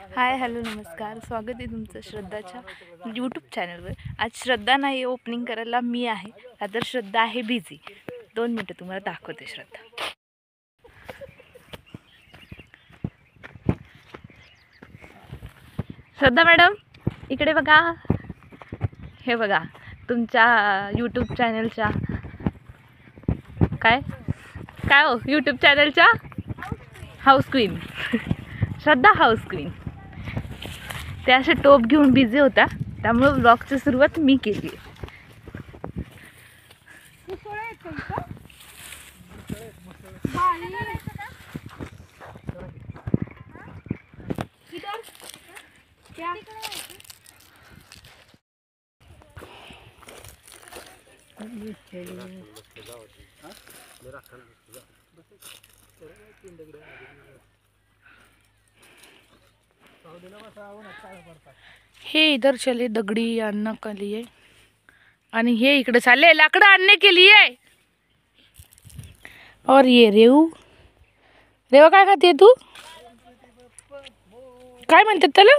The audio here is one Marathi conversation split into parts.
हाय हॅलो नमस्कार, स्वागत आहे तुमचं श्रद्धाच्या यूट्यूब चॅनलवर। आज श्रद्धा नाही, ओपनिंग करायला मी आहे, आता श्रद्धा आहे बिझी। 2 मिनिटं तुम्हाला दाखवते श्रद्धा। श्रद्धा मॅडम इकडे बघा, हे बघा तुमच्या यूट्यूब चॅनलच्या काय काय हो यूट्यूब चॅनलच्या हाऊस क्वीन श्रद्धा हाऊस क्वीन। ते असे टोप घेऊन बिझी होता, त्यामुळे व्लॉगची सुरुवात मी केली। हे इधर चले दगड़ी आणने के लिए, आणि हे इकडे चालले लाकड़ं आणने के लिए। और ये रेऊ रेवा काय खाते तू? काय म्हणतात त्याला?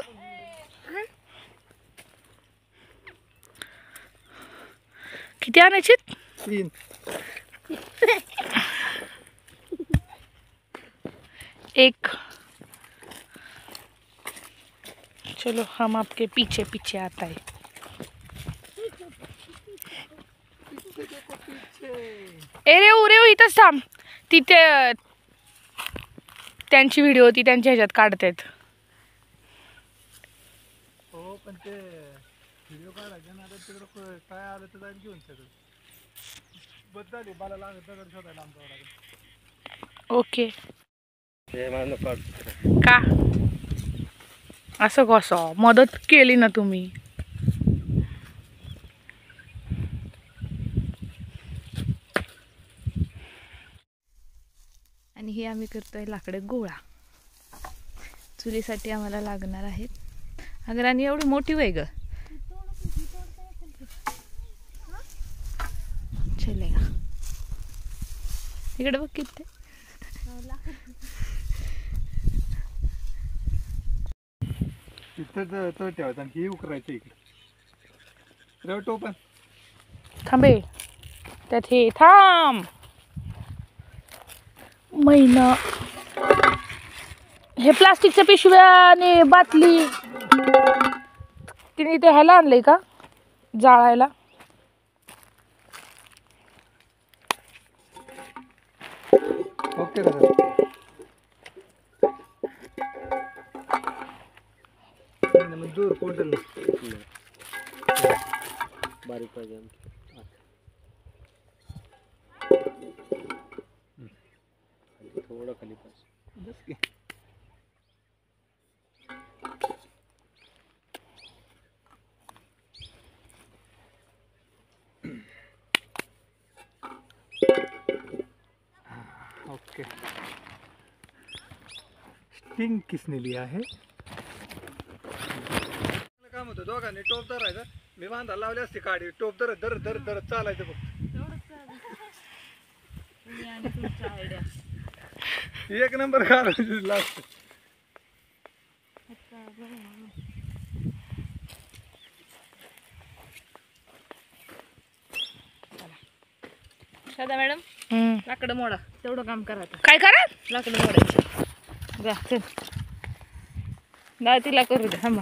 किती आणायचे? 3। एक। चलो हम आपके पीछे पीछे आता है। ए रेऊ रेऊ इथंच थांब, तिथे त्यांची व्हिडिओ होती, त्यांच्या ह्याच्यात काढतात। हो पण ते व्हिडिओ काढायचे ना, आता तिकडे काय आलं तर जाईल घेऊन सगळं बदली मला लागत दगड शोधायला आमच्यावर लागेल। ओके का असं कसं मदत केली ना तुम्ही? आणि हे आम्ही करतोय लाकडं गोळा, चुलीसाठी आम्हाला लागणार आहेत। अगर आणि एवढी मोठी वय ग चलेगा। इकडे बघ किती तिथं तो ठेवायचं आणि ही उकरायचं इकडे टोपण थांबे त्यात हे थांब महिना। हे प्लास्टिकच्या पिशव्या आणि बाटली तिने इथे ह्याला आणलंय का जाळायला? ओके का दूर कोणतं बारीक पाहिजे थोडं खाली पाहिजे। ओके स्टिंग किसने लिया है? काम होतं दोघांनी टोप धरायचं, मी बांधा लावली असते काडी, टोप धरत धरत धरत धरत चालायचं बघ। एक नंबर काढायचं लास्ट। श्रद्धा मॅडम लाकडं मोडा, तेवढं काम करा। काय करा? लाकडं मोडायची। जा चल दा तिला करू दे, थांबा।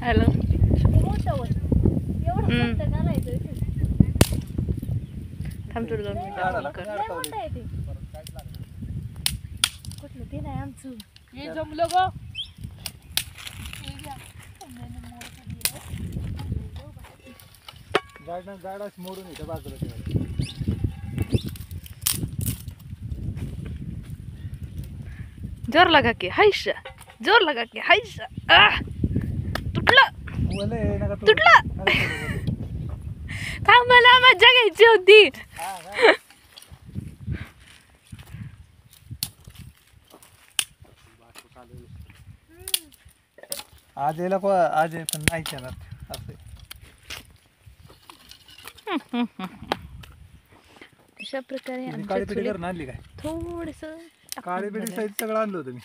हॅलो थांब थोडं 2 मिनिटं। कुठलं ते नाही आमचं हे जमलं ग। गाडा मोडून इथं बाजूला ठेवायचं। जोर लगा के हायशा, जोर लगा के हायशा। तुटलं तुटलं। थांब मला मजा घ्यायची होती। आज यायला को आज आहे पण नाहीच येणार असं आहे. अशा प्रकारे तुम्ही आमच्या काळी पिढी चुलीत करून आणली काय? थोडस काळी पिढी साईज सगळं आणलं होतं मी.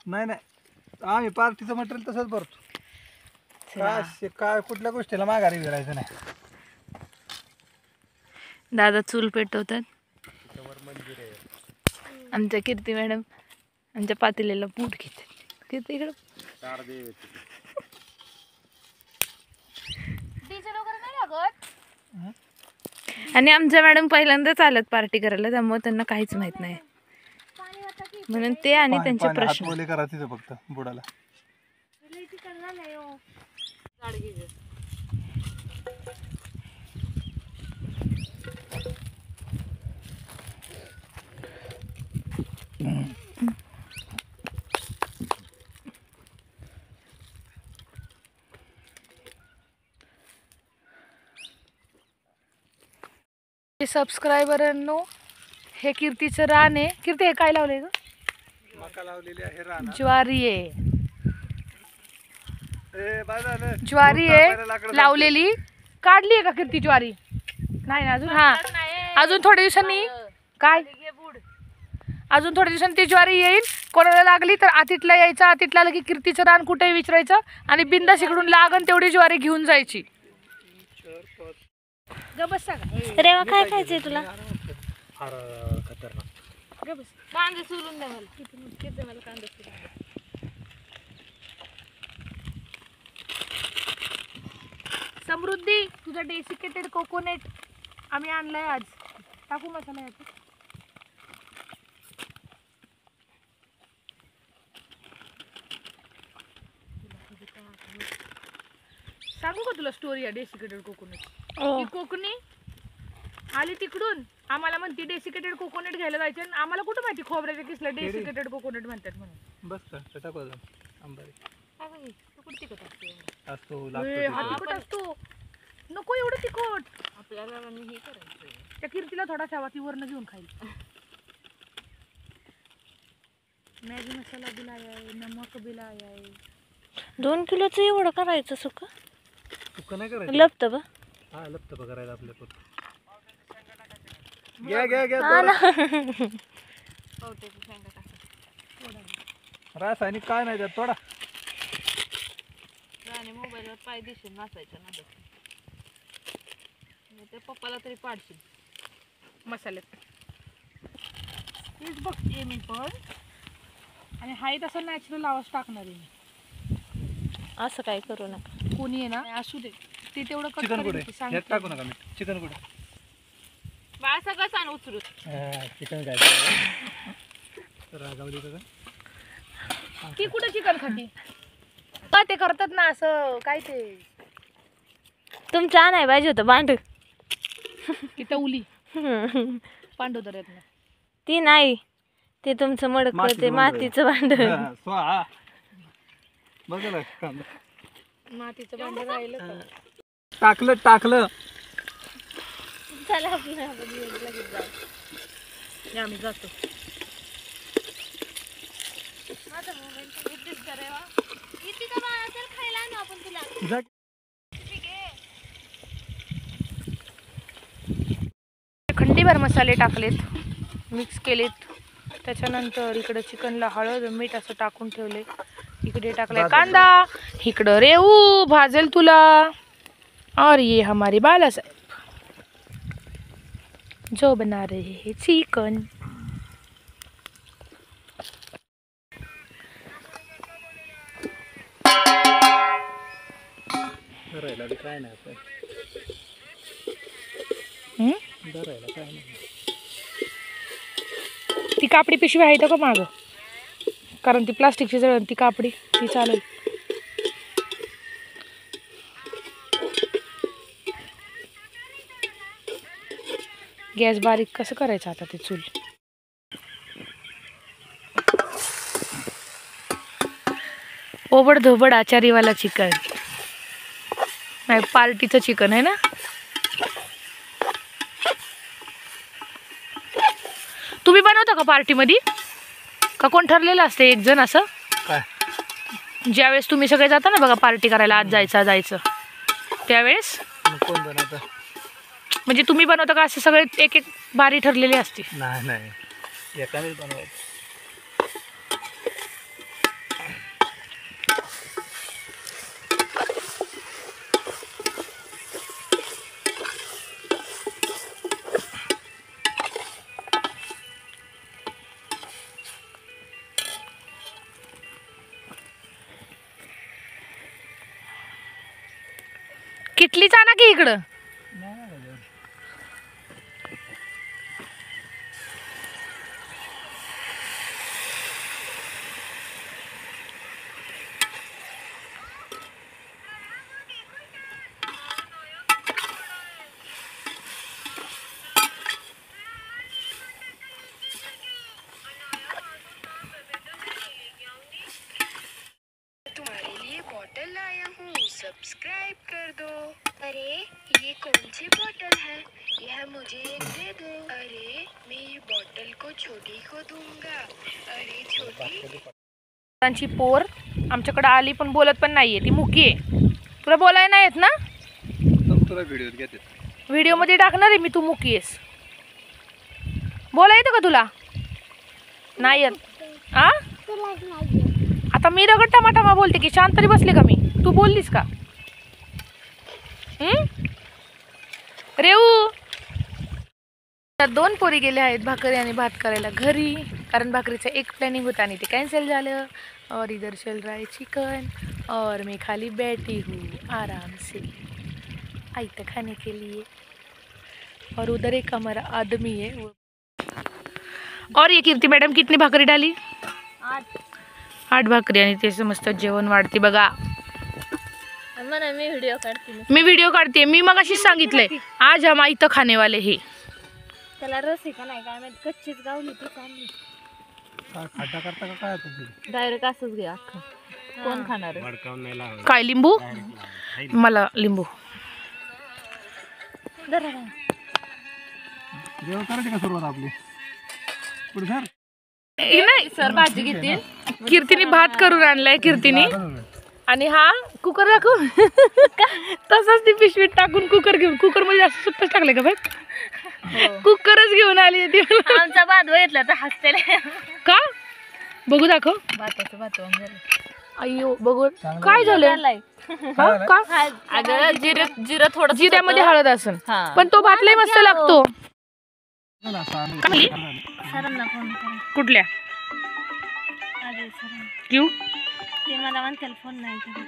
नाही नाही आम्ही पार्टीचं मटेरियल तसंच भरतो. काय कुठल्या गोष्टीला माघारी फिरायचं नाही. दादा चूल पेटवतात. आमच्या कीर्ती मॅडम आमच्या पातेल्याला पूट घेतात. कीर्ती इकडं आणि आमच्या मॅडम पहिल्यांदाच आल्यात पार्टी करायला, त्यामुळे त्यांना काहीच माहित नाही म्हणून ते आणि त्यांचे प्रश्न. बोले करा तिथं फक्त बुडाला. सबस्क्रायबरांनो, हे कीर्तीचं रान आहे. कीर्ती हे काय लावलंय ग? मका लावलेली आहे रानात. ज्वारी आहे. ए बाय झालं. ज्वारी आहे लावलेली. काढली आहे का कीर्ती ज्वारी? नाही ना अजून. हा अजून थोड्या दिवसांनी काय अजून थोड्या दिवसांनी ती ज्वारी येईल. कोणाला लागली तर आतीतला यायचं, आतीतला आलं की कीर्तीचं रान कुठे विचारायचं आणि बिंदास इकडून लागन तेवढी ज्वारी घेऊन जायची. रेवा काय खायचंय तुला? कांदे सोलून द्या मला. कांदे सोलून. समृद्धी, तुझा डेसिकेटेड कोकोनट आम्ही आणलाय आज. टाकू मसाला याचा. सांगू का तुला स्टोरी आहे डेसिकेटेड कोकोनट? ती कोकणी आली तिकडून आम्हाला म्हणती डेसिकेटेड कोकोनट घ्यायला जायचं. आणि आम्हाला कुठं माहिती खोबऱ्याच्या किसला डेसिकेटेड कोकोनट म्हणतात म्हणून. बस का टाकू अजून आंबारी असतो हा तिखट असतो. नको एवढं तिखट आपल्याला. हे करायचं त्या कीर्तीला थोडा ठेवा, ती वरनं घेऊन खाईल. मॅगी मसाला भी लाया है, नमक भी लाया है. 2 किलोचं एवढं करायचं सुका? सुका नाही करायचं. लपत बा. हा लपत करायला आपल्या पण. घ्या रासायनिक काय नाही त्यात थोडा. मोबाईलवर पाय दिसेल नाचायचं ना ते पप्पाला तरी पाडशील मसाल्यात. तेच बघते मी पण. आणि हाय तसं नॅचरल आवाज टाकणार आहे मी. असं काय करू नका. कोणी आहे ना असू दे ते तेवढं कट चिकन करेल कुठे की सांग. यात टाकू नका मी. चिकन कुठे? बाळा सगळं सांग उचलून. चिकन काय रागावली का? ती कुठं चिकन खाती? ते करतात ना असं काय ते तुमचं आणाय पाहिजे होतं भांड. तिथं उली पांडू दर्यात ना. ती नाही, ते तुमचं मडक ते मातीचं भांड. बघा मातीचं भांड राहिलं का? टाकलं चला आपण लगेच जाऊ. आम्ही जातो. माझा मोबाईल उद्देश करावा. किती का बाळा चल खायला ना आपण तुला. खंडीभर मसाले टाकलेत, मिक्स केलेत. त्याच्यानंतर इकडे चिकनला हळद मीठ असं टाकून ठेवले. इकडे टाकलाय कांदा, इकडं रेऊ भाजेल तुला. और ये हमारे बाला साहेब जो बना रहे हैं चिकन. काय नाही काय नाही. ती कापडी पिशवी आहे का मागं? कारण ती प्लास्टिकची जळण, ती कापडी ती चालेल. गॅस बारीक कसं करायचं आता ते चूल? ओबड धोबड आचारीवाला चिकन नाही, पार्टीचं चिकन आहे ना. तुम्ही बनवता का पार्टीमध्ये? का कोण ठरलेलं असते एक जण असं? काय ज्यावेळेस तुम्ही सगळे जाता ना बघा पार्टी करायला, आज जायचं त्यावेळेस मग कोण बनवतं? म्हणजे तुम्ही बनवता का असे सगळे एक एक बारी ठरलेली असते? नाही एकानेच बनवायचं. किटलीच आणा की इकडं. तुम्हारे लिए बॉटल लाया हूँ, सब्सक्राइब कर दो. अरे ये कौन सी बॉटल है? यह मुझे एक दे दो. अरे मैं ये बॉटल को छोटी को दूंगा. अरे छोटी. त्यांची पोर आमच्याकडे आली पण बोलत पण नाहीये, ती मुकी आहे. तुला बोलायला नाही येत ना? तुला व्हिडिओ घेते. व्हिडिओ मध्ये टाकणार आहे मी, तू मुकी आहेस. बोला येतं का तुला? नाही येत. आ आता मी रगड टमाटामा बोलते की शांत तरी बसले का मी? तू बोललीस का? रेऊ तर 2 पोरी गेले आहेत भाकरी आणि भात करायला घरी, कारण भाकरीचं एक प्लॅनिंग होता आणि ते कॅन्सल झालं. और इधर चल रहा है चिकन और मैं खाली बैठी हूँ आराम से आइता खाने के लिए. और उधर एक हमारा आदमी है वो. और ये कीर्ति मैडम कितनी भाकरी डाली? 8 भाकरी आणि ते मस्त जेवण वाढते बघा. मी व्हिडिओ काढते. मी व्हिडिओ काढते. मी मग अशीच सांगितलंय आज हम इथं खाने वाले हे. त्याला रस आहे का नाही काय माहित, कच्चीच गावली ती चांगली. काय खड्डा करता का काय तुम्ही? डायरेक्ट असंच घे अख्खं. कोण खाणार आहे? काय लिंबू? मला लिंबू. जेवण करायची का सुरुवात आपली? पुढे सर नाही सर भाजी घेतील. कीर्तीने भात करून आणलाय कीर्तीने. आणि हा कुकर दाखव. तसाच ती पिशवीत टाकून कुकर घेऊन, कुकर मध्ये जास्त सुट्टच टाकले का बाई? कुकरच घेऊन आली ती. आमचा भात घेतला तर हसते का बघू दाखव. भाताचं भात अय्यो बघू काय झालं. का अगं जिरं थोडं जिऱ्यामध्ये हळद असन, पण तो भात लय मस्त लागतो. सरांना फोन करा. कुठल्या अरे सर क्यू ते मला म्हणतील फोन नाही करत.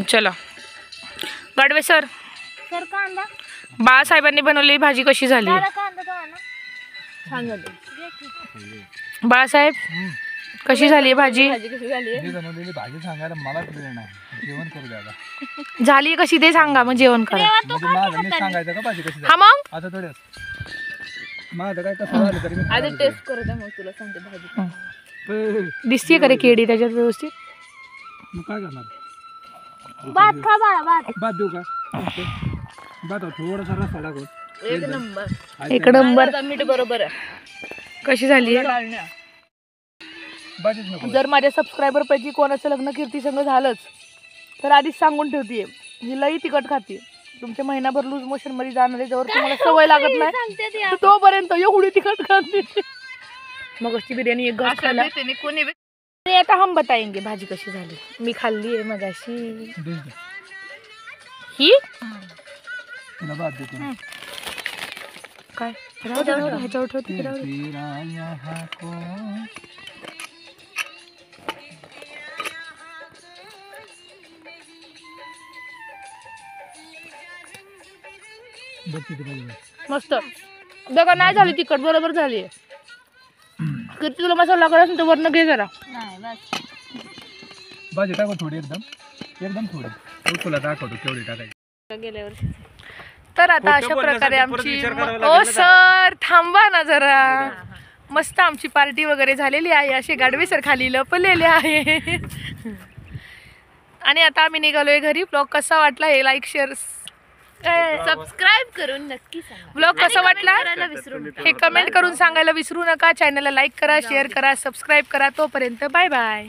चला गाडवे सर. सर कांदा बाळासाहेबांनी बनवलेली भाजी कशी झाली? दादा कांदा तो आणा. छान झाली. बाळासाहेब कशी झाली भाजी? भाजी कशी झाली? मी बनवलेली भाजी सांगायला मलाच वेळ नाही. जेवण करू द्या. झाली कशी ते सांगा मग जेवण करा. म्हणजे माझं मी सांगायचं का भाजी कशी हा मग आता थोडं माझं काय कसं झालं तरी मी आधी टेस्ट करू द्या मग तुला सांगते भाजी. दिसतीये का रे केडी त्याच्यात व्यवस्थित? मग काय करणार? भात खा बाळा भात. भात देऊ का? भात थोडासा रस्सा टाकून. एक नंबर. एक नंबर. मीठ बरोबर आहे. कशी झाली? भाजीच नको. जर माझ्या सबस्क्रायबर पैकी कोणाचं लग्न कीर्ती संग झालंच तर आधीच सांगून ठेवतीये, ही लई तिखट खाते. तुमच्या महिनाभर लूज मोशन मध्ये जाणार, जवळ तुम्हाला सवय लागत नाही तोपर्यंत एवढी तिखट खाते. मग अशी बिर्याणी एक घास खाल्ला. आणि आता हम बताएंगे भाजी कशी झाली. मी खाल्ली आहे मग अशी ही तुला भात देतो. काय ह्याच्यावर ठेवते. मस्त बघा नाही झाली तिखट, बरोबर झाली. किती तुला मसाला लागला असेल तर वरनं घे जरा. भाजी टाकू थोडी, एकदम थोडी. तुला दाखवतो केवढी टाकायची. गेल्यावर तर आता अशा प्रकारे आमची ओ सर थांबा ना जरा. मस्त आमची पार्टी वगैरे झालेली आहे. असे गाडवे सर खाली लपलेले आहे. आणि आता आम्ही निघालोय घरी. ब्लॉग कसा वाटला हे लाईक शेअर सबस्क्राईब करून नक्की सांगा. ब्लॉग कसा वाटला करायला विसरू नका. हे कमेंट करून सांगायला विसरू नका. चॅनलला लाईक करा, शेअर करा, सबस्क्राईब करा. तोपर्यंत बाय बाय.